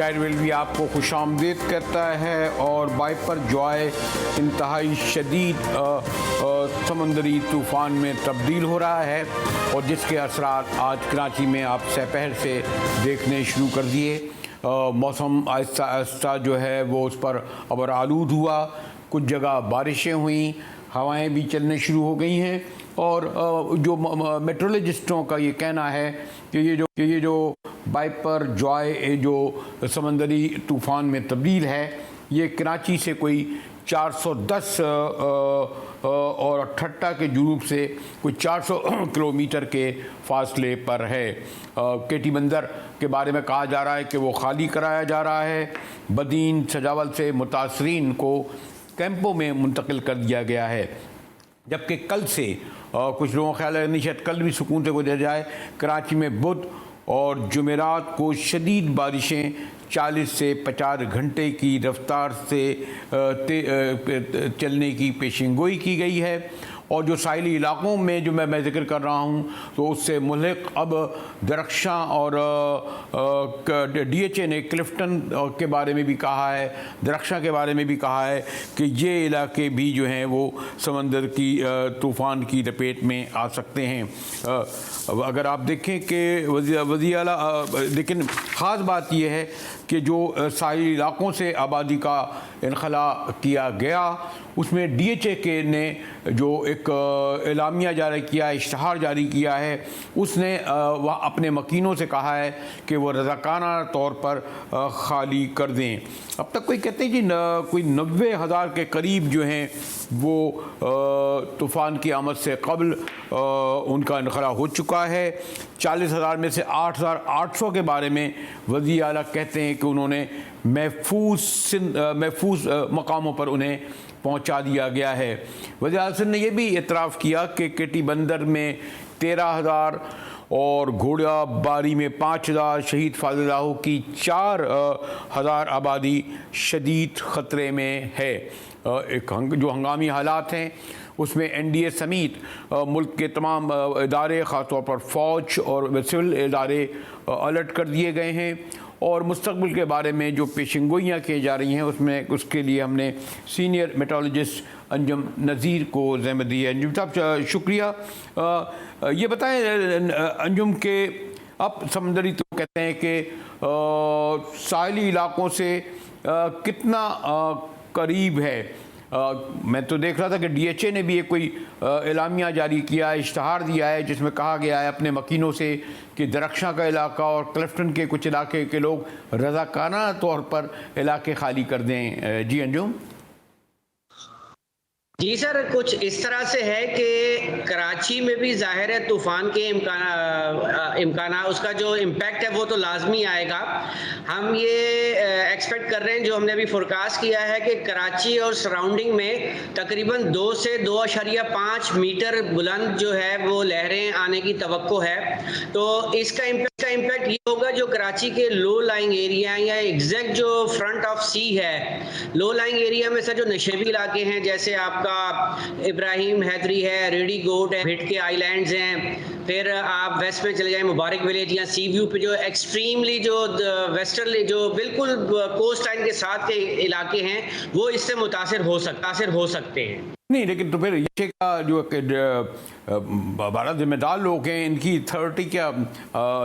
मुजाहिर वेलवी आपको खुशामदीद कहता है। और वाइपर जॉय इंतहाई शदीद समंदरी तूफ़ान में तब्दील हो रहा है और जिसके असरात आज कराची में आप दोपहर से देखने शुरू कर दिए। मौसम आहिस्ता आहिस्ता जो है वो उस पर अबर आलूद हुआ, कुछ जगह बारिशें हुई, हवाएं भी चलने शुरू हो गई हैं। और जो मेट्रोलॉजिस्टों का ये कहना है कि ये जो वाइपर जॉय जो समंदरी तूफ़ान में तब्दील है, ये कराची से कोई 410 और ठट्टा के जुनूब से कोई 400 किलोमीटर के फासले पर है। केटी बंदर के बारे में कहा जा रहा है कि वो खाली कराया जा रहा है। बदीन सजावल से मुतासरीन को कैंपों में मुंतकिल कर दिया गया है, जबकि कल से कुछ लोगों का ख्याल है निशात कल भी सुकून से गुजर जाए। कराची में बुध और जुमेरात को शदीद बारिशें 40 से 50 घंटे की रफ्तार से चलने की पेशिंगोई की गई है। और जो साहिली इलाक़ों में जो मैं जिक्र कर रहा हूँ तो उससे मुल्हिक अब दरख्शां और DHA ने क्लिफ्टन के बारे में भी कहा है, दरख्शां के बारे में भी कहा है कि ये इलाके भी जो हैं वो समंदर की तूफ़ान की लपेट में आ सकते हैं। अगर आप देखें कि वज़ीर आला, लेकिन ख़ास बात यह है कि जो साहिली इलाक़ों से आबादी का इनखला किया गया उसमें DHA के ने जो एक एलामिया जारी किया, इश्तहार जारी किया है, उसने वह अपने मकीनों से कहा है कि वो रज़ाकाना तौर पर खाली कर दें। अब तक कोई कहते हैं कि कोई 90,000 के करीब जो हैं वो तूफ़ान की आमद से कबल उनका इनखला हो चुका है। 40,000 में से 8,800 के बारे में वज़ीर आला कहते हैं कि उन्होंने महफूज मकामों पर उन्हें पहुंचा दिया गया है। वज़ीर आला ने यह भी इतराफ़ किया कि केटी बंदर में 13,000 और घोड़ा बारी में 5,000, शहीद फाजिलाहो की 4,000 आबादी शदीद ख़तरे में है। जो हंगामी हालात हैं उसमें NDA समेत मुल्क के तमाम इदारे, ख़ास तौर पर फ़ौज और सिविल इदारे अलर्ट कर दिए गए हैं। और मुस्तक़बिल के बारे में जो पेशिंगोइयाँ की जा रही हैं उसके लिए हमने सीनियर मेट्रोलॉजिस्ट अंजुम नज़ीर को ज़हमत दी है। अंजुम साहब शुक्रिया। ये बताएं अंजुम के अब समंदरी तो कहते हैं कि साहिली इलाक़ों से कितना करीब है। मैं तो देख रहा था कि DHA ने भी एक कोई एलामिया जारी किया, इश्तहार दिया है जिसमें कहा गया है अपने मकीनों से कि दरख्शां का इलाका और क्लिफ्टन के कुछ इलाके के लोग रज़ाकाना तौर पर इलाके खाली कर दें। जी अंजुम। जी सर, कुछ इस तरह से है कि कराची में भी जाहिर है तूफ़ान के इम्कान उसका जो इम्पैक्ट है वो तो लाजमी आएगा। हम ये एक्सपेक्ट कर रहे हैं, जो हमने अभी फोरकास्ट किया है कि कराची और सराउंडिंग में तकरीबन 2 से 2.5 मीटर बुलंद जो है वो लहरें आने की तवक्को है। तो इसका इम्पैक्ट ये होगा जो कराची के लो लाइंग एरिया या एग्जैक्ट जो फ्रंट ऑफ सी है, लो लाइंग एरिया में से जो नशेबी इलाके हैं, जैसे आपका इब्राहिम हैदरी है, रेडी गोट है, भिट के आइलैंड्स हैं, फिर आप वेस्ट में चले जाएं मुबारक विलेज या सी व्यू पे जो एक्सट्रीमली जो वेस्टर्नली जो बिल्कुल कोस्ट लाइन के साथ के इलाके हैं वो इससे मुतासिर हो सकते हैं। नहीं, लेकिन तो फिर ये का जो भारत जिम्मेदार लोग हैं इनकी अथॉरिटी क्या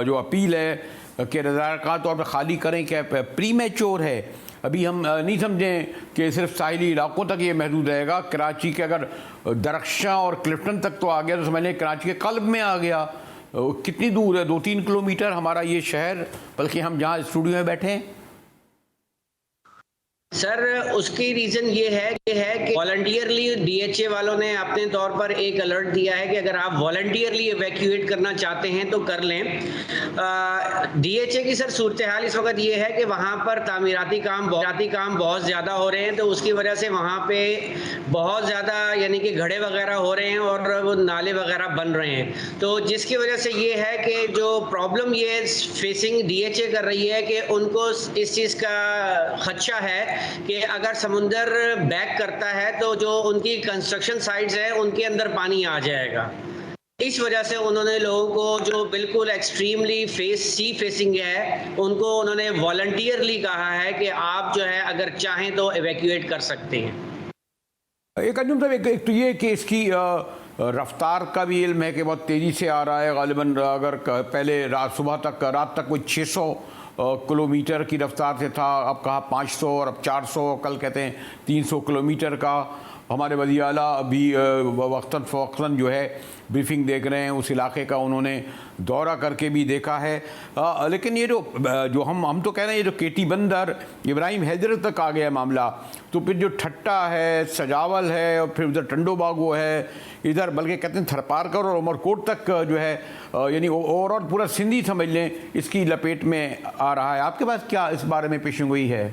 जो अपील है कि रज़ाकार तौर पर खाली करें, क्या प्री मैच्योर है? अभी हम नहीं समझें कि सिर्फ साहिली इलाकों तक ये महदूद रहेगा। कराची के अगर दरख्शां और क्लिफ्टन तक तो आ गया तो समझ लें कराची के कल्ब में आ गया। कितनी दूर है? 2-3 किलोमीटर हमारा ये शहर, बल्कि हम जहाँ स्टूडियो में बैठे हैं। सर उसकी रीज़न ये है कि वॉलंटियरली DHA वालों ने अपने तौर पर एक अलर्ट दिया है कि अगर आप वॉलंटियरली इवैक्यूएट करना चाहते हैं तो कर लें। DHA की सर सूरत हाल इस वक्त ये है कि वहाँ पर तामीराती काम बहुत ज़्यादा हो रहे हैं, तो उसकी वजह से वहाँ पे बहुत ज़्यादा यानी कि घड़े वगैरह हो रहे हैं और वो नाले वगैरह बन रहे हैं। तो जिसकी वजह से ये है कि जो प्रॉब्लम ये फेसिंग DHA कर रही है कि उनको इस चीज़ का खदशा है कि अगर समुंदर बैक करता है तो जो उनकी कंस्ट्रक्शन साइट्स है उनके अंदर पानी आ जाएगा। इस वजह से उन्होंने लोगों को जो बिल्कुल एक्सट्रीमली सी फेसिंग है उनको उन्होंने वॉलंटियरली कहा है कि आप जो है अगर चाहें तो एवैक्यूएट कर सकते हैं। एक अंजुम साहब, एक तो ये कि इसकी रफ्तार का भी इल्म है कि बहुत तेज़ी से आ रहा है। गालिबन अगर पहले रात तक कोई 600 किलोमीटर की रफ्तार से था, अब कहा 500 और अब 400, कल कहते हैं 300 किलोमीटर का। हमारे वज़ीर आला अभी वक्तन फ़वक्तन जो है ब्रीफिंग देख रहे हैं, उस इलाके का उन्होंने दौरा करके भी देखा है। लेकिन ये जो हम तो कह रहे हैं, ये जो केटी बंदर इब्राहिम हैदर तक आ गया मामला, तो फिर जो ठट्टा है, सजावल है, और फिर उधर टंडो बागो है, इधर बल्कि कहते हैं थरपारकर और उमरकोट तक जो है, यानी ओवरऑल पूरा सिंधी समझ लें इसकी लपेट में आ रहा है। आपके पास क्या इस बारे में पेशेंगोई है?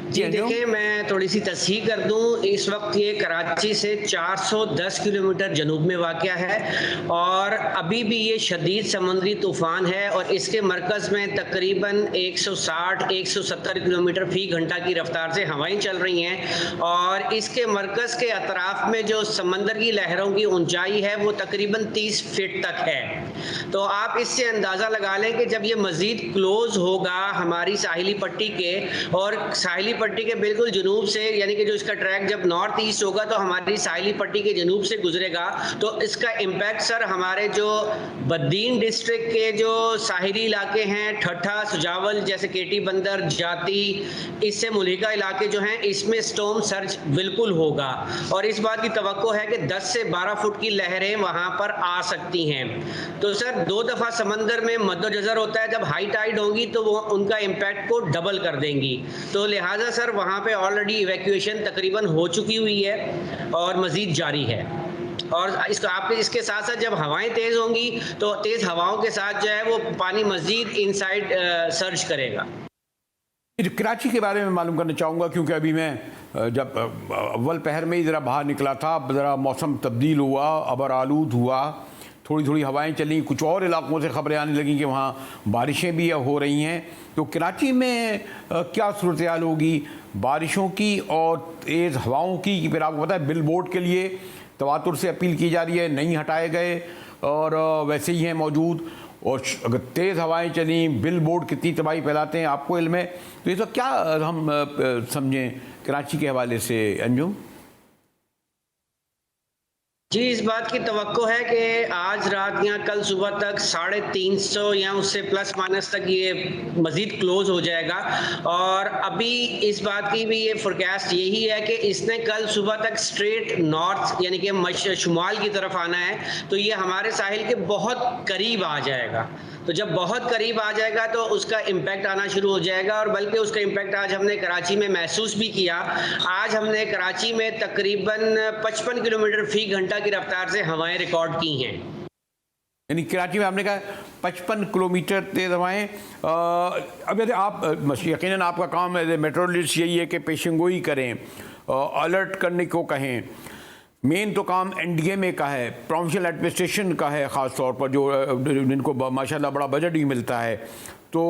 जी देखिए, मैं थोड़ी सी तस्हीह कर दूं। इस वक्त ये कराची से 410 किलोमीटर जनूब में वाक़या है और अभी भी ये शदीद समुद्री तूफ़ान है और इसके मरकज़ में तकरीबन 160-170 किलोमीटर फ़ी घंटा की रफ्तार से हवाएं चल रही हैं और इसके मरकज़ के अतराफ़ में जो समंदर की लहरों की ऊंचाई है वो तकरीबन 30 फीट तक है। तो आप इससे अंदाज़ा लगा लें कि जब ये मज़ीद क्लोज़ होगा हमारी साहिली पट्टी के, और साहिली पट्टी के बिल्कुल जनूब से, यानी कि जो इसका ट्रैक जब नॉर्थ ईस्ट होगा तो हमारी साहिली पट्टी के जनूब से गुजरेगा, तो इसका इम्पैक्ट सर हमारे जो बद्दीन डिस्ट्रिक्ट के जो साहिली इलाके हैं, ठट्ठा, सुजावल जैसे केटी बंदर, जाती, इससे मुल्हिका इलाके जो हैं, इसमें स्टॉर्म सर्ज बिल्कुल होगा और इस बात की तवक्को है कि 10 से 12 फुट की लहरें वहां पर आ सकती हैं। तो सर 2 दफ़ा समंदर में मद्दोजज़र होता है, जब हाई टाइड होगी तो वो उनका इम्पैक्ट को डबल कर देंगी। तो लिहाजा सर वहाँ पे ऑलरेडी इवैक्यूएशन तकरीबन हो चुकी हुई है और मज़ीद जारी है। और इसके साथ साथ जब हवाएं तेज़ होंगी तो तेज़ हवाओं के साथ जो है वो पानी मज़ीद इनसाइड सर्ज करेगा। कराची के बारे में मालूम करना चाहूँगा, क्योंकि अभी मैं जब अव्वल पहर में ही ज़रा बाहर निकला था, ज़रा मौसम तब्दील हुआ, अबर आलूद हुआ, थोड़ी थोड़ी हवाएं चली, कुछ और इलाकों से खबरें आने लगी कि वहाँ बारिशें भी हो रही हैं। तो कराची में क्या सूरत हाल होगी बारिशों की और तेज़ हवाओं की? कि फिर आपको पता है बिल बोर्ड के लिए तवातुर से अपील की जा रही है, नहीं हटाए गए और वैसे ही हैं मौजूद, और अगर तेज़ हवाएं चली, बिल बोर्ड कितनी तबाही फैलाते हैं आपको इल्म है। तो ये तो क्या हम समझें कराची के हवाले से अंजुम? जी, इस बात की तवक्को है कि आज रात या कल सुबह तक 350 या उससे प्लस माइनस तक ये मज़ीद क्लोज हो जाएगा और अभी इस बात की भी ये फोरकास्ट यही है कि इसने कल सुबह तक स्ट्रेट नॉर्थ यानी कि शुमाल की तरफ आना है, तो ये हमारे साहिल के बहुत करीब आ जाएगा। तो जब बहुत करीब आ जाएगा तो उसका इम्पैक्ट आना शुरू हो जाएगा और बल्कि उसका इम्पैक्ट आज हमने कराची में महसूस भी किया। आज हमने कराची में तकरीबन 55 किलोमीटर फ़ी घंटा की रफ्तार से हवाएं रिकॉर्ड की हैं। यानी कराची में आपने कहा 55 किलोमीटर तेज़ हवाएं। अब यदि आप यकीनन आपका काम एज ए मेट्रोलॉजिस्ट यही है कि पेशेंगोई करें, अलर्ट करने को कहें। मेन तो काम एनडीएमए का है, प्रोविंशियल एडमिनिस्ट्रेशन का है, ख़ास तौर पर जिनको माशाल्लाह बड़ा बजट ही मिलता है। तो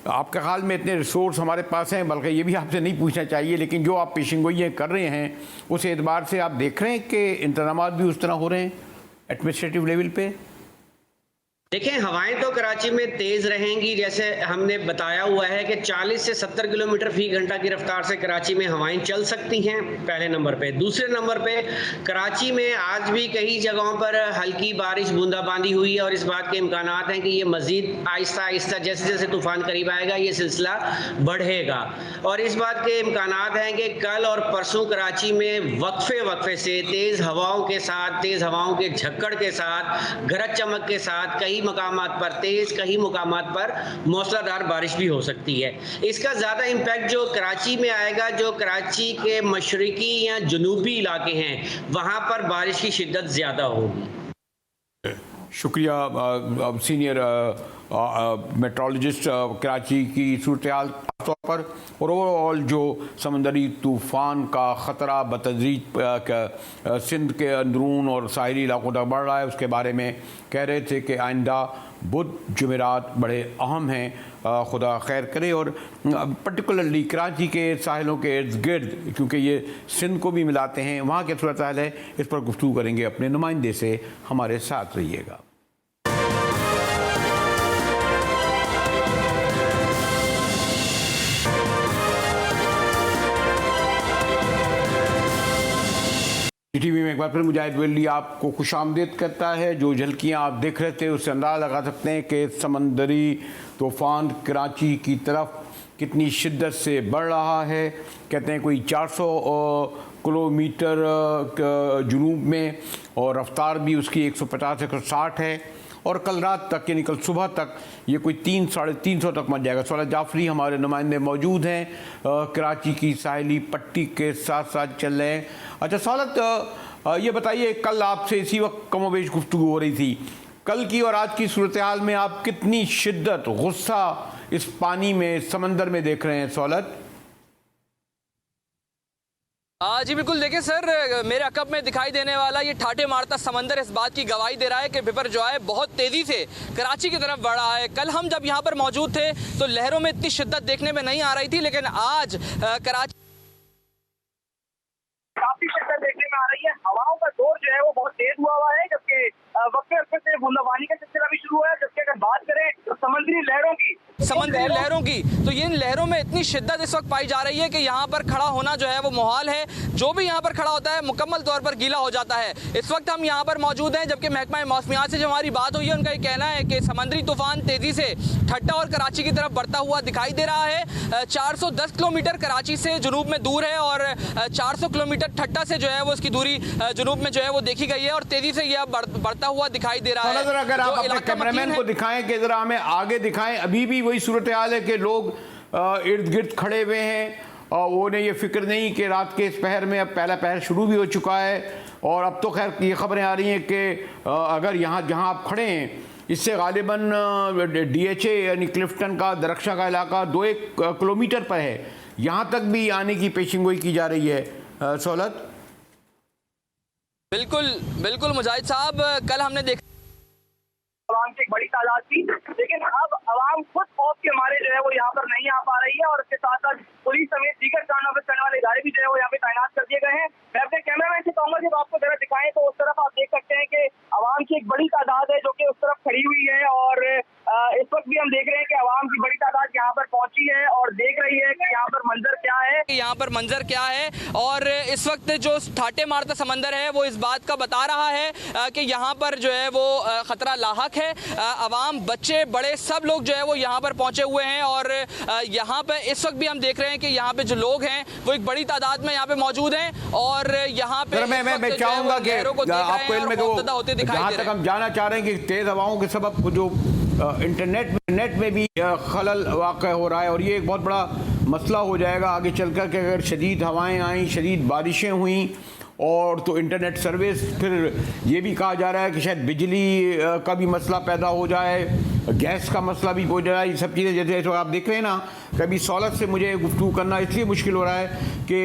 आपके ख्याल में इतने रिसोर्स हमारे पास हैं, बल्कि ये भी आपसे नहीं पूछना चाहिए, लेकिन जो आप पेशेंगोइयाँ कर रहे हैं उस एतबार से आप देख रहे हैं कि इंतज़ामात भी उस तरह हो रहे हैं एडमिनिस्ट्रेटिव लेवल पे? देखें, हवाएं तो कराची में तेज़ रहेंगी, जैसे हमने बताया हुआ है कि 40 से 70 किलोमीटर फ़ी घंटा की रफ्तार से कराची में हवाएं चल सकती हैं, पहले नंबर पे। दूसरे नंबर पे कराची में आज भी कई जगहों पर हल्की बारिश बूंदाबांदी हुई है और इस बात के इम्कानात हैं कि ये मज़ीद आहिस्ता आहिस्ता जैसे जैसे तूफ़ान करीब आएगा ये सिलसिला बढ़ेगा। और इस बात के इम्कानात हैं कि कल और परसों कराची में वक्फे से तेज़ हवाओं के साथ, तेज़ हवाओं के झक्कड़ के साथ, गरज चमक के साथ कई मकामात पर तेज, कई मकामात पर मूसलाधार बारिश भी हो सकती है। इसका ज़्यादा इम्पैक्ट जो कराची में आएगा, जो कराची के मशरिकी या जनूबी इलाके हैं वहाँ पर बारिश की शिद्दत ज़्यादा होगी। शुक्रिया सीनियर मेट्रोलॉजिस्ट। कराची की सूरत हाल तौर पर और ओवरऑल जो समंदरी तूफ़ान का ख़तरा बतदरीज सिंध के अंदरून और साहिली इलाकों तक बढ़ रहा है, उसके बारे में कह रहे थे कि आइंदा बुध जुमेरात बड़े अहम हैं। खुदा खैर करे। और पर्टिकुलरली कराची के साहिलों के इर्द गिर्द, क्योंकि ये सिंध को भी मिलाते हैं, वहाँ की सूरत हाल है, इस पर गुफ्तगू करेंगे अपने नुमाइंदे से। हमारे साथ रहिएगा। टीवी में एक बार फिर मुजाहिद वली आपको खुशामदीद करता है। जो झलकियाँ आप देख रहे थे उससे अंदाज़ा लगा सकते हैं कि समंदरी तूफ़ान कराची की तरफ कितनी शिद्दत से बढ़ रहा है। कहते हैं कोई 400 किलोमीटर जुनूब में, और रफ्तार भी उसकी 150-160 है। और कल रात तक यानी कल सुबह तक ये कोई 300-350 तक पहुँच जाएगा। सौलत जाफरी हमारे नुमाइंदे मौजूद हैं, कराची की साहिली पट्टी के साथ साथ चल रहे हैं। अच्छा सौलत, ये बताइए, कल आपसे इसी वक्त कमोबेश गुफ्तगू हो रही थी, कल की और आज की सूरत हाल में आप कितनी शिद्दत, गुस्सा इस पानी में, समंदर में देख रहे हैं सौलत? जी बिल्कुल, देखिए सर, मेरे अकब में दिखाई देने वाला ये ठाटे मारता समंदर इस बात की गवाही दे रहा है कि बिपरजॉय बहुत तेज़ी से कराची की तरफ बढ़ रहा है। कल हम जब यहाँ पर मौजूद थे तो लहरों में इतनी शिद्दत देखने में नहीं आ रही थी, लेकिन आज कराची काफी शिद्दत देखने में आ रही है। हवाओं का जोर जो है वो बहुत तेज हुआ है, जबकि वक्त से बूंदाबांदी का सिलसिला भी शुरू हुआ है। जबकि अगर बात करें तो समुद्री लहरों की तो ये इन लहरों में इतनी शिद्दत इस वक्त पाई जा रही है कि यहाँ पर खड़ा होना जो है वो मुहाल है। जो भी यहाँ पर खड़ा होता है मुकम्मल तौर पर गीला हो जाता है। इस वक्त हम यहाँ पर मौजूद हैं, जबकि महकमा मौसमियात से जो हमारी बात हुई है उनका ये कहना है कि समंदरी तूफान तेजी से ठट्टा और कराची की तरफ बढ़ता हुआ दिखाई दे रहा है। 410 किलोमीटर कराची से जुनूब में दूर है और 400 किलोमीटर ठट्टा से जो है वो इसकी दूरी जुनूब में जो है वो देखी गई है, और तेजी से यह बढ़ता हुआ दिखाई दे रहा है। अगर आप अपने कैमरामैन को दिखाएं कि जरा हमें आगे दिखाएं, अभी भी वही सूरत हाल है कि लोग इर्द गिर्द खड़े हुए हैं और उन्हें ये फिक्र नहीं कि रात के इस पहर में अब पहला पहर शुरू भी हो चुका है। और अब तो खैर ये खबरें आ रही हैं कि अगर यहाँ जहाँ आप खड़े हैं इससे गालिबन DHA यानी क्लिफ्टन का, दरख्शा का इलाका 2-1 किलोमीटर पर है, यहाँ तक भी आने की पेशिंगोई की जा रही है। सौलत, बिल्कुल बिल्कुल मुजाहिद साहब, कल हमने देखा अवाम की एक बड़ी तादाद थी, लेकिन अब अवाम खुद खौफ के मारे जो है वो यहाँ पर नहीं आ पा रही है। और इसके साथ साथ पुलिस समेत दीगर कानून नाफिज करने वाले इदारे भी जो है वो यहाँ पे तैनात कर दिए गए हैं। मैं अपने कैमरामैन से कहूंगा जब आपको जरा दिखाएं तो उस तरफ आप देख सकते हैं कि अवाम की एक बड़ी तादाद है जो कि उस तरफ खड़ी हुई है। और इस वक्त भी हम देख रहे हैं कि अवाम की बड़ी तादाद यहाँ पर पहुंची है और देख रही है कि यहाँ पर मंजर क्या है। और इस वक्त जो ठाटे मारता समंदर है वो इस बात का बता रहा है कि यहाँ पर जो है वो खतरा लाहक है। अवाम, बच्चे, बड़े, सब लोग जो है वो यहाँ पर पहुंचे हुए हैं। और यहाँ पे इस वक्त भी हम देख रहे हैं कि यहाँ पे जो लोग हैं वो एक बड़ी तादाद में यहाँ पे मौजूद हैं। और यहाँ पे मैं चाहूंगा कि आपको इल्म है कि जहाँ तक हम जाना चाह रहे हैं कि तेज हवाओं के सबब जो इंटरनेट में भी खलल वाक़ हो रहा है, और ये एक बहुत बड़ा मसला हो जाएगा आगे चलकर कि अगर शदीद हवाएं आईं, शदीद बारिशें हुई और तो इंटरनेट सर्विस, फिर ये भी कहा जा रहा है कि शायद बिजली का भी मसला पैदा हो जाए, गैस का मसला भी हो जाए। ये सब चीज़ें जैसे तो आप देख रहे हैं ना, कभी सौलत से मुझे गुफ्तगू करना इसलिए मुश्किल हो रहा है कि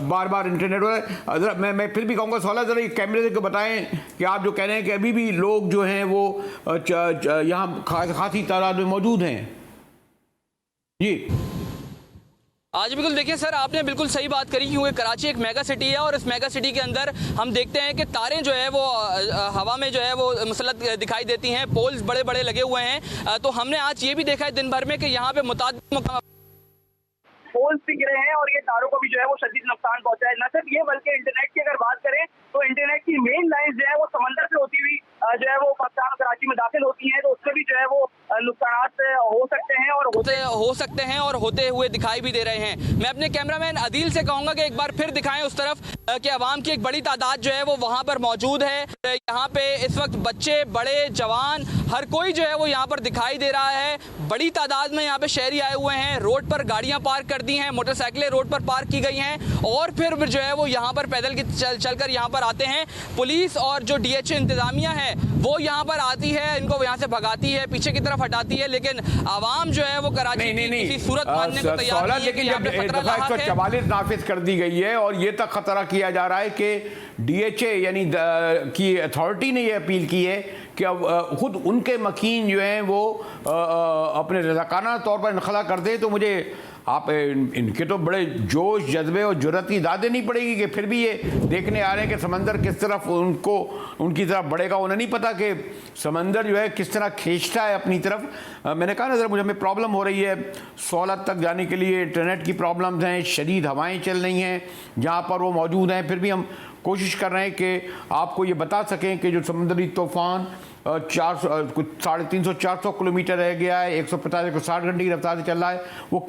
बार बार इंटरनेट हो रहा है। मैं फिर भी कहूँगा सौलत ज़रा कैमरे से बताएं कि आप जो कह रहे हैं कि अभी भी लोग जो हैं वो यहाँ खासी तादाद में मौजूद हैं। जी आज बिल्कुल, देखिए सर, आपने बिल्कुल सही बात करी, क्योंकि कराची एक मेगा सिटी है और इस मेगा सिटी के अंदर हम देखते हैं कि तारें जो है वो हवा में जो है वो मुसल्लत दिखाई देती हैं, पोल्स बड़े बड़े लगे हुए हैं। तो हमने आज ये भी देखा है दिन भर में कि यहाँ पे मुतादिद पोल्स भी गिरे हैं और ये तारों को भी जो है वो शदीद नुकसान पहुंचा है। न सिर्फ ये बल्कि इंटरनेट की अगर बात करें तो इंटरनेट की मेन लाइन जो है वो समंदर से होती हुई जो है वो पाकिस्तान कराची में दाखिल होती है, तो उससे भी जो है वो नुकसान हो सकते हैं और होते हुए दिखाई भी दे रहे हैं। मैं अपने कैमरामैन अदील से कहूंगा कि एक बार फिर दिखाएं उस तरफ कि अवाम की एक बड़ी तादाद जो है वो वहां पर मौजूद है। यहाँ पे इस वक्त बच्चे, बड़े, जवान, हर कोई जो है वो यहाँ पर दिखाई दे रहा है। बड़ी तादाद में यहाँ पे शहरी आए हुए हैं, रोड पर गाड़ियाँ पार्क कर दी हैं, मोटरसाइकिलें रोड पर पार्क की गई हैं और फिर जो है वो यहाँ पर पैदल चलकर यहाँ पर आते हैं। पुलिस और जो DHA इंतजामिया है वो यहाँ पर आती है, इनको यहाँ से भगाती है, पीछे की तरफ हटाती है, लेकिन आवाम जो है वो कराची की किसी सूरत मानने को तैयार नहीं है कि यहाँ पे खतरा लाहक है। 144 नाफिज कर दी गई है और ये तक खतरा किया जा रहा है कि DHA यानी की अथॉरिटी ने ये अपील की है कि खुद उनके मकीन जो हैं वो अपने रज़ाकाना तौर पर इनखला कर दें, तो मुझे आप इनके तो बड़े जोश जज्बे और जुर्रत की दाद देनी पड़ेगी कि फिर भी ये देखने आ रहे हैं कि समंदर किस तरफ उनकी तरफ बढ़ेगा। उन्हें नहीं पता कि समंदर जो है किस तरह खींचता है अपनी तरफ। मैंने कहा ना ज़रा मुझे हमें प्रॉब्लम हो रही है सहूलत तक जाने के लिए, इंटरनेट की प्रॉब्लम्स हैं, शदीद हवाएँ चल रही हैं जहाँ पर वो मौजूद हैं। फिर भी हम कोशिश कर रहे हैं कि आपको ये बता सकें कि जो समुद्री तूफ़ान 350-400 किलोमीटर रह गया है, 150-160 घंटे की रफ्तार से चल रहा है, वो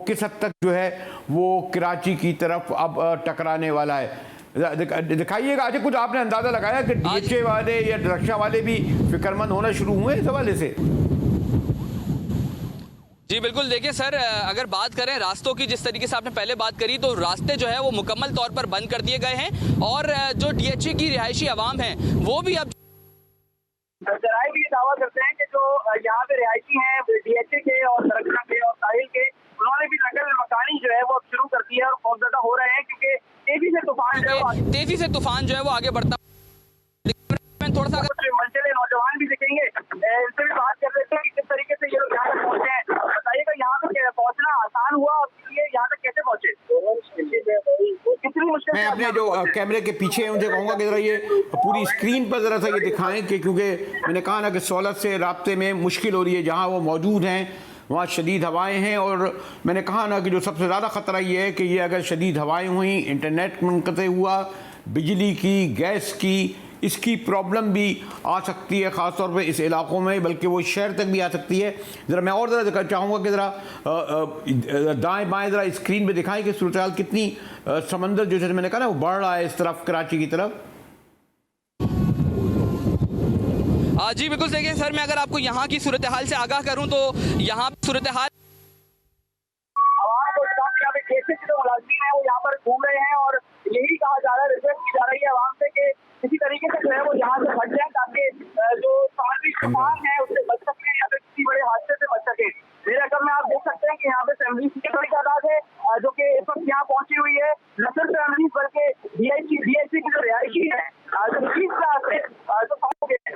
किस हद तक जो है वो कराची की तरफ अब टकराने वाला है। दिखाइएगा। अच्छा, कुछ आपने अंदाज़ा लगाया कि डीएचए वाले या रक्षा वाले भी फिक्रमंद होना शुरू हुए इस हवाले से? जी बिल्कुल, देखिए सर, अगर बात करें रास्तों की, जिस तरीके से आपने पहले बात करी, तो रास्ते जो है वो मुकम्मल तौर पर बंद कर दिए गए हैं और जो डीएचए की रिहायशी आवाम है वो भी अब जराए भी दावा करते हैं कि जो यहाँ पे रिहायशी हैं डीएचए के और रक्षा के और साहिल के, उन्होंने भी नकल मकानी जो है वो शुरू कर दी है और खौफजदा हो रहे हैं क्योंकि तेजी से तूफान जो है वो आगे बढ़ता। थोड़ा सा मंजिले नौजवान भी दिखेंगे, इनसे भी बात कर लेते हैं कि किस तरीके से ये लोग यहाँ तक पहुंचे हैं। बताइएगा, यहाँ तक पहुंचना आसान हुआ और यहाँ तक कैसे पहुंचे? कितनी मुश्किल। मैं अपने जो कैमरे के पीछे हैं उनसे कहूँगा कि ज़रा ये पूरी स्क्रीन पर ज़रा सा ये दिखाएं कि क्योंकि मैंने कहा ना कि सहूलत से राब्ते में मुश्किल हो रही है। जहाँ वो मौजूद हैं वहाँ शदीद हवाएं हैं और मैंने कहा ना कि जो सबसे ज़्यादा ख़तरा ये है कि ये अगर शदीद हवाएं हुई, इंटरनेट मुनक़ते हुआ, बिजली की, गैस की, इसकी प्रॉब्लम भी आ सकती है, ख़ास तौर पे इस इलाक़ों में, बल्कि वो शहर तक भी आ सकती है। ज़रा मैं और ज़रा चाहूँगा कि ज़रा दाएँ बाएँ ज़रा स्क्रीन पे दिखाएं कि सूरत हाल कितनी समंदर जो जैसे मैंने कहा ना वो बढ़ रहा है इस तरफ, कराची की तरफ। जी बिल्कुल, देखिए सर, मैं अगर आपको यहाँ की सूरत हाल से आगाह करूँ तो यहाँ सूरत हाल मुलाजिम है वो यहाँ पर घूम रहे हैं और यही कहा जा रहा है, रिक्वेस्ट की जा रही है आवाम से कि किसी तरीके से जो है वो यहाँ से हट जाए ताकि जो समुद्री तूफान है उससे बच सके या फिर किसी बड़े हादसे से बच सके। मेरे अगर में आप देख सकते हैं कि यहाँ पे फैमिली की बड़ी तादाद है जो कि इस वक्त यहाँ पहुंची हुई है। न सिर्फ फैमिली बल्कि डीएचसी की जो रिहायशी है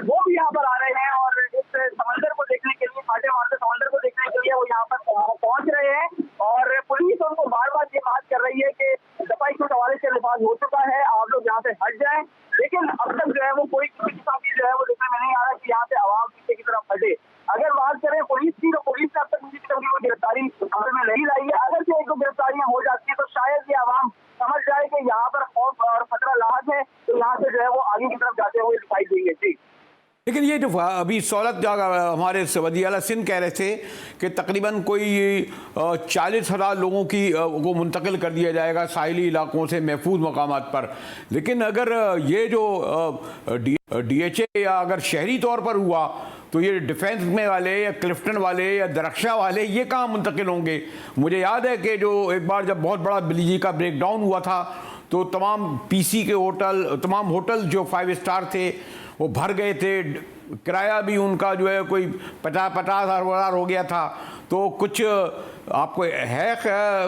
वो भी यहाँ पर आ रहे हैं और इस समंदर को देखने के लिए, फाटे मारते समंदर को देखने के लिए वो यहाँ पर पहुंच रहे हैं और पुलिस उनको बार बार ये बात कर रही है कि सफाई के हवाले से लिबास हो चुका है, आप लोग यहाँ से हट जाएं। लेकिन अब तक जो है वो कोई किसी किस्म की जो है वो देखने में नहीं आ रहा कि यहाँ से आवाम पीछे की तरफ हटे। अगर बात करें पुलिस की, तो पुलिस ने अब तक किसी किस्म की गिरफ्तारी हाथ में नहीं लाई है। अगर जो एक दो गिरफ्तारियां हो जाती है तो शायद ये आवाम समझ जाए कि यहाँ पर खौफ और खतरा लाक है, तो यहाँ से जो है वो आगे की तरफ जाते हुए दिखाई देंगे। जी, लेकिन ये जो अभी सहूलत हमारे वज़ीर आला सिंध कह रहे थे कि तकरीबन कोई 40,000 लोगों को मुंतकिल कर दिया जाएगा साहिली इलाकों से महफूज मकामात पर। लेकिन अगर ये जो डीएचए या अगर शहरी तौर पर हुआ तो ये डिफेंस में वाले या क्लिफ्टन वाले या दरख्शा वाले ये कहाँ मुंतकिल होंगे? मुझे याद है कि जो एक बार जब बहुत बड़ा बिजली का ब्रेकडाउन हुआ था तो तमाम पीसी के होटल, तमाम होटल जो 5 स्टार थे वो भर गए थे, किराया भी उनका जो है कोई 50,000 हो गया था। तो कुछ आपको है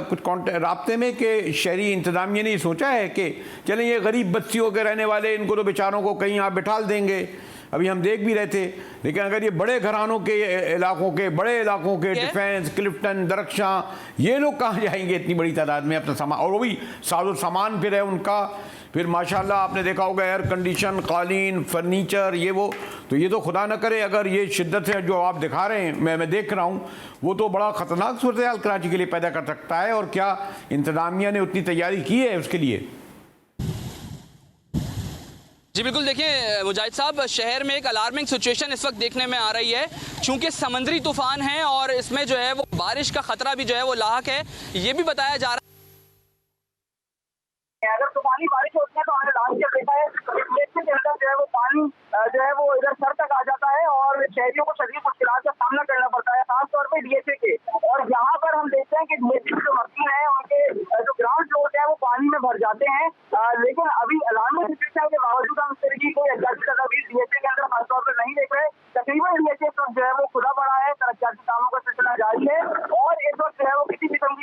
कुछ राब्ते में कि शहरी इंतज़ामिया ने सोचा है कि चलें ये गरीब बस्तियों के रहने वाले इनको तो बेचारों को कहीं आप बिठा देंगे? अभी हम देख भी रहे थे, लेकिन अगर ये बड़े घरानों के इलाकों के, बड़े इलाकों के डिफेंस, क्लिफ्टन, दरख्शा, ये लोग कहाँ जाएंगे इतनी बड़ी तादाद में अपना सामान, और वो भी साजो सामान फिर है उनका, फिर माशाल्लाह आपने देखा होगा एयर कंडीशन, कालीन, फर्नीचर, ये वो, तो ये तो खुदा न करे अगर ये शिद्दत है जो आप दिखा रहे हैं, मैं देख रहा हूँ, वो तो बड़ा ख़तरनाक सूरत हाल कराची के लिए पैदा कर सकता है। और क्या इंतज़ामिया ने उतनी तैयारी की है उसके लिए? जी बिल्कुल, देखिए मुजाहिद साहब, शहर में एक अलार्मिंग सिचुएशन इस वक्त देखने में आ रही है, चूंकि समुद्री तूफान है और इसमें जो है वो बारिश का खतरा भी जो है वो लाहक है। ये भी बताया जा रहा है अगर तूफानी बारिश होती है तो हमने लास्ट ईयर देखा है के अंदर जो है वो पानी जो है वो इधर सर तक आ जाता है और शहरियों को शदीद मुश्किलात का सामना करना पड़ता है, खासतौर पे डीएचए के। और यहाँ पर हम देखते हैं कि डीएचए की जो मशीन है उनके जो ग्राउंड फ्लोर है वो पानी में भर जाते हैं। लेकिन अभी अलार्मिंग सिचुएशन के बावजूद हम इस तरह की कोई एहतियाती तदबीर डीएचए के अंदर खासतौर पर नहीं देख रहे। तकरीबन डीएचए जो है वो खुदा पड़ा है, तरक्याती कामों का सिलसिला जारी है और इस वक्त जो है वो किसी किस्म की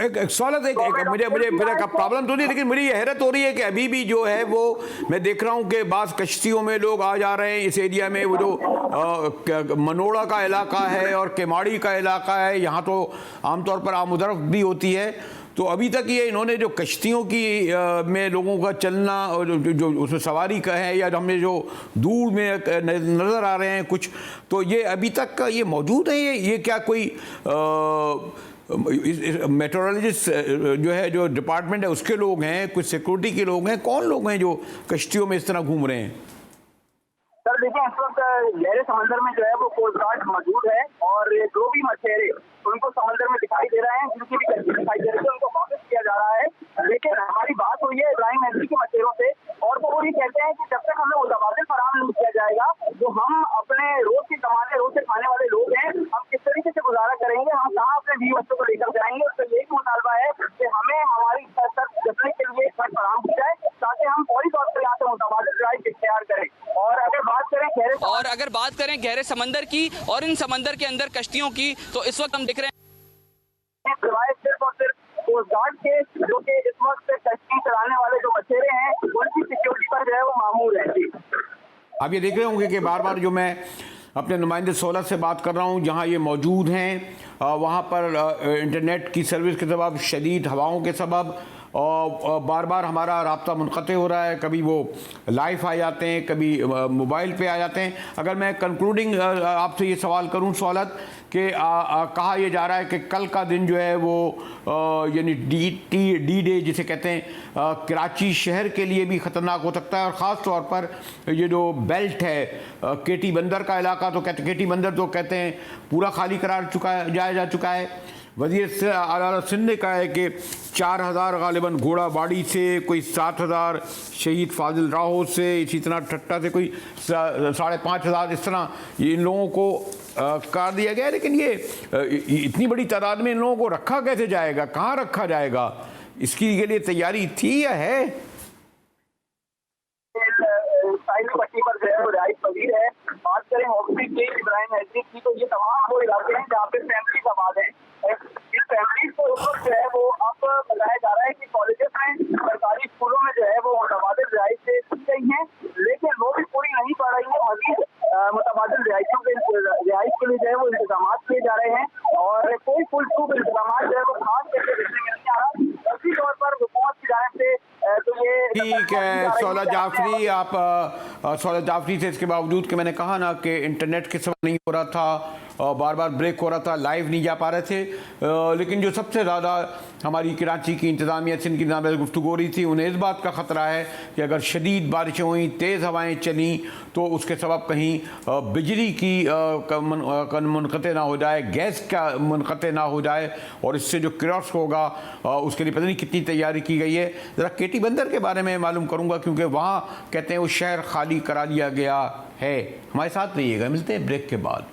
एक सवाल है, मुझे मेरा प्रॉब्लम तो नहीं, लेकिन मुझे ये हैरत हो रही है कि अभी भी जो है वो मैं देख रहा हूँ कि बास कश्तियों में लोग आ जा रहे हैं इस एरिया में। वो जो मनोड़ा का इलाका है और केमाड़ी का इलाका है, यहाँ तो आमतौर पर आमदरफ्त भी होती है। तो अभी तक ये इन्होंने जो कश्तियों की में लोगों का चलना और जो उसमें सवारी का है, या हमें जो दूर में नज़र आ रहे हैं कुछ, तो ये अभी तक का ये मौजूद है। ये क्या कोई मेट्रोलॉजिस्ट जो है, जो डिपार्टमेंट है उसके लोग हैं, कुछ सिक्योरिटी के लोग हैं, कौन लोग हैं जो कश्तियों में इस तरह घूम रहे हैं? सर देखिए, इस वक्त गहरे समंदर में जो है वो कोस्ट गार्ड मौजूद है, और जो भी मछेरे उनको समंदर में दिखाई दे रहे हैं, जिनकी भी कश्ती दिखाई दे रही है, उनको वापस किया जा रहा है। लेकिन हमारी बात हुई है इब्राहिम नजरी के मछेरों से, और तो वो ये कहते हैं कि जब तक हमें मुतबादिल फराहम नहीं किया जाएगा, जो हम अपने रोज की कमाने, रोज से खाने वाले लोग हैं, हम किस तरीके से गुजारा करेंगे, हम कहाँ अपने बीवी बच्चों को लेकर जाएंगे। उसका यही मुतालबा है कि हमें हमारी जतने के लिए घर फराहम की जाए, ताकि हम फौरी तौर पर यहाँ से मुतबादिल राइट इख्तियार करें। और अगर बात करें गहरे समंदर की और इन समंदर के अंदर कश्तियों की, तो इस वक्त हम देख रहे हैं सिर्फ और सिर्फ कोस्ट गार्ड के, जो कि इस वक्त कश्ती चलाने वाले जो मछेरे हैं, उनकी सिक्योरिटी पर जो है वो मामूल है। जी, आप ये देख रहे होंगे कि बार बार जो मैं अपने नुमाइंदे 16 से बात कर रहा हूँ, जहाँ ये मौजूद हैं, वहाँ पर इंटरनेट की सर्विस के सबब, शदीद हवाओं के सबब और बार बार हमारा राब्ता मुनक़ते हो रहा है। कभी वो लाइव आ जाते हैं, कभी मोबाइल पे आ जाते हैं। अगर मैं कंक्लूडिंग आपसे ये सवाल करूं सवालत कि कहा यह जा रहा है कि कल का दिन जो है वो यानी डी डे जिसे कहते हैं, कराची शहर के लिए भी ख़तरनाक हो सकता है। और ख़ास तौर पर ये जो बेल्ट है, केटी बंदर का इलाका, तो केटी बंदर तो कहते हैं पूरा खाली करार जाया जा चुका है। वज़ीर आला सिंध ने कहा है कि 4000 गालिबन घोड़ाबाड़ी से, कोई 7000 शहीद फाजिल राहो से, इसी तरह ठट्टा से कोई 5500, इस तरह ये इन लोगों को कर दिया गया है। लेकिन ये इतनी बड़ी तादाद में इन लोगों को रखा कैसे जाएगा, कहाँ रखा जाएगा, इसकी के लिए तैयारी थी या है? पट्टी पर जो है वो रिहाइश पजीर है। बात करें हॉकी के इब्राहिम नजरी की, तो ये तमाम वो इलाके हैं जहाँ पे फैमिली आबाद है। इन फैमिलीज को उस वक्त जो है वो अब बताया जा रहा है कि कॉलेजेस में, सरकारी स्कूलों में जो है वो मुतबादिल रिहाइश से दी गई हैं, लेकिन वो भी पूरी नहीं पड़ रही है। मजीद मुतबादिल रिहाइशों के रिहाइश के लिए जो है वो इंतजाम किए जा रहे हैं, और कोई फुल प्रूफ इंतजाम जो है वो खास करके देखने में नहीं आ रहा। उसी तौर पर हुकूमत की जानिब से तो ये ठीक है सौला जाफरी, आप सौला जाफरी से, इसके बावजूद कि मैंने कहा ना कि इंटरनेट के समय नहीं हो रहा था और बार बार ब्रेक हो रहा था, लाइव नहीं जा पा रहे थे, लेकिन जो सबसे ज़्यादा हमारी कराची की इंतज़ामिया सिंध की नाम गुफ्तगू हो रही थी, उन्हें इस बात का ख़तरा है कि अगर शदीद बारिशें हुई, तेज़ हवाएँ चलीं, तो उसके सबब कहीं बिजली की मुनक़ते ना हो जाए, गैस का मुनक़ते ना हो जाए, और इससे जो क्रॉस होगा उसके लिए पता नहीं कितनी तैयारी की गई है। ज़रा केटी बंदर के बारे में मालूम करूँगा, क्योंकि वहाँ कहते हैं वो शहर खाली करा लिया गया है। हमारे साथ रहिएगा, मिलते हैं ब्रेक के बाद।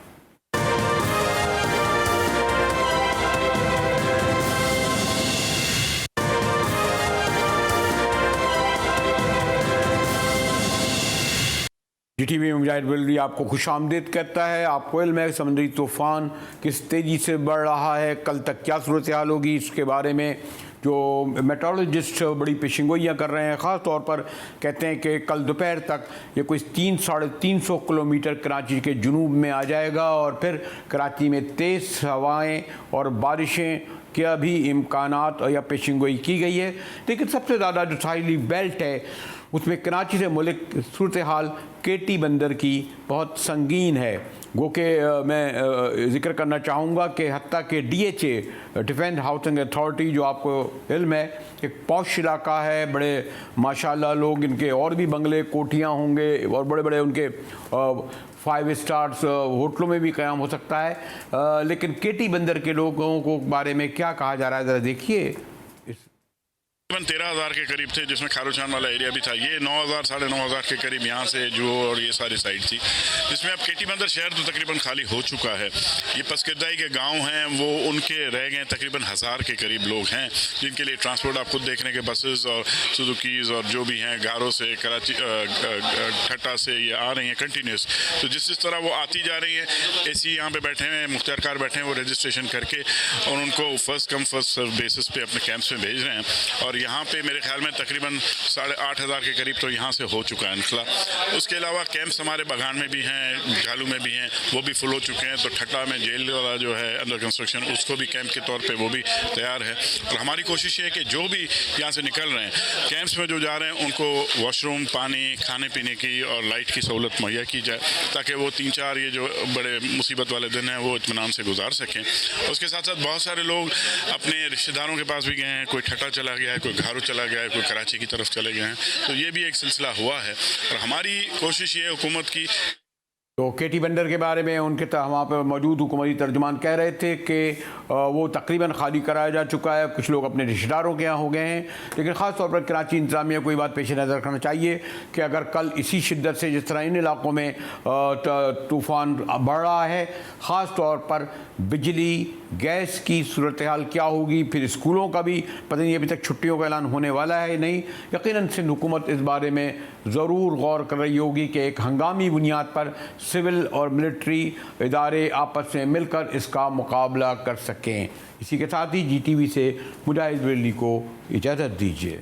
GTV में मुजाहिद बल्दी आपको खुशामदीद कहता है। आपको इल्म है समुद्री तूफ़ान किस तेज़ी से बढ़ रहा है, कल तक क्या सूरत हाल होगी, इसके बारे में जो मेट्रोलॉजिस्ट बड़ी पेशिंगोइयाँ कर रहे हैं। ख़ास तौर पर कहते हैं कि कल दोपहर तक ये कोई 300-350 किलोमीटर कराची के जुनूब में आ जाएगा, और फिर कराची में तेज़ हवाएँ और बारिशें क्या भी इम्कानात या पेशिंगोई की गई है। लेकिन सबसे ज़्यादा जो साहिली बेल्ट है उसमें कराची से मुल्क सूरत हाल केटी बंदर की बहुत संगीन है। गो के मैं ज़िक्र करना चाहूँगा कि हत्ता के DHA डिफेंस हाउसिंग अथॉरिटी, जो आपको इल्म है एक पॉश इलाका है, बड़े माशाल्लाह लोग, इनके और भी बंगले कोठियाँ होंगे और बड़े बड़े उनके 5 स्टार्स होटलों में भी क़याम हो सकता है। लेकिन केटी बंदर के लोगों को बारे में क्या कहा जा रहा है, ज़रा देखिए। तकरीबन 13,000 के करीब थे, जिसमें खारोचान वाला एरिया भी था। ये 9,000 साढ़े 9,000 के करीब यहाँ से जो और ये सारी साइड थी, जिसमें अब केटी बंदर शहर तो तकरीबन खाली हो चुका है। ये पसकिरदाई के गांव हैं वो उनके रह गए, तकरीबन 1,000 के करीब लोग हैं जिनके लिए ट्रांसपोर्ट आप खुद देख रहे हैं कि बसेस और सुजुकीज़ और जो भी हैं गारों से कराची ठट्टा से ये आ रही हैं कंटिन्यूस। तो जिस तरह वो आती जा रही है, एसी यहाँ पे बैठे हैं, मुख्तियार कार बैठे हैं, वो रजिस्ट्रेशन करके और उनको first come first serve basis पे अपने कैंप्स में भेज रहे हैं। और यहाँ पे मेरे ख्याल में तकरीबन 8,500 के करीब तो यहाँ से हो चुका है निकला। उसके अलावा कैंप्स हमारे बगान में भी हैं, झालू में भी हैं, वो भी फुल हो चुके हैं। तो ठट्टा में जेल वाला जो है अंडर कंस्ट्रक्शन, उसको भी कैंप के तौर पे वो भी तैयार है। और हमारी कोशिश है कि जो भी यहाँ से निकल रहे हैं कैंप्स में जो जा रहे हैं उनको वॉशरूम, पानी, खाने पीने की और लाइट की सहूलत मुहैया की जाए, ताकि वो 3-4 ये जो बड़े मुसीबत वाले दिन हैं वो इत्मीनान से गुजार सकें। उसके साथ साथ बहुत सारे लोग अपने रिश्तेदारों के पास भी गए हैं, कोई ठट्टा चला गया है, कोई घारू चला गया है, कोई कराची की तरफ चले गए हैं। तो ये भी एक सिलसिला हुआ है और हमारी कोशिश ये हुकूमत की। तो केटी बंदर के बारे में उनके वहाँ पर मौजूद हुकूमती तर्जुमान कह रहे थे कि वो तकरीबन खाली कराया जा चुका है, कुछ लोग अपने रिश्तेदारों के यहाँ हो गए हैं। लेकिन ख़ास तौर पर कराची इंतज़ामिया को ये बात पेश नज़र रखना चाहिए कि अगर कल इसी शिद्दत से जिस तरह इन इलाकों में तूफ़ान बढ़ रहा है, ख़ास तौर पर बिजली गैस की सूरत हाल क्या होगी, फिर स्कूलों का भी पता नहीं अभी तक छुट्टियों का ऐलान होने वाला है नहीं। यकीनन सिंध हुकूमत इस बारे में ज़रूर गौर कर रही होगी कि एक हंगामी बुनियाद पर सिविल और मिलिट्री इदारे आपस में मिलकर इसका मुकाबला कर सकें। इसी के साथ ही GTV से मुजाहिद वली को इजाज़त दीजिए।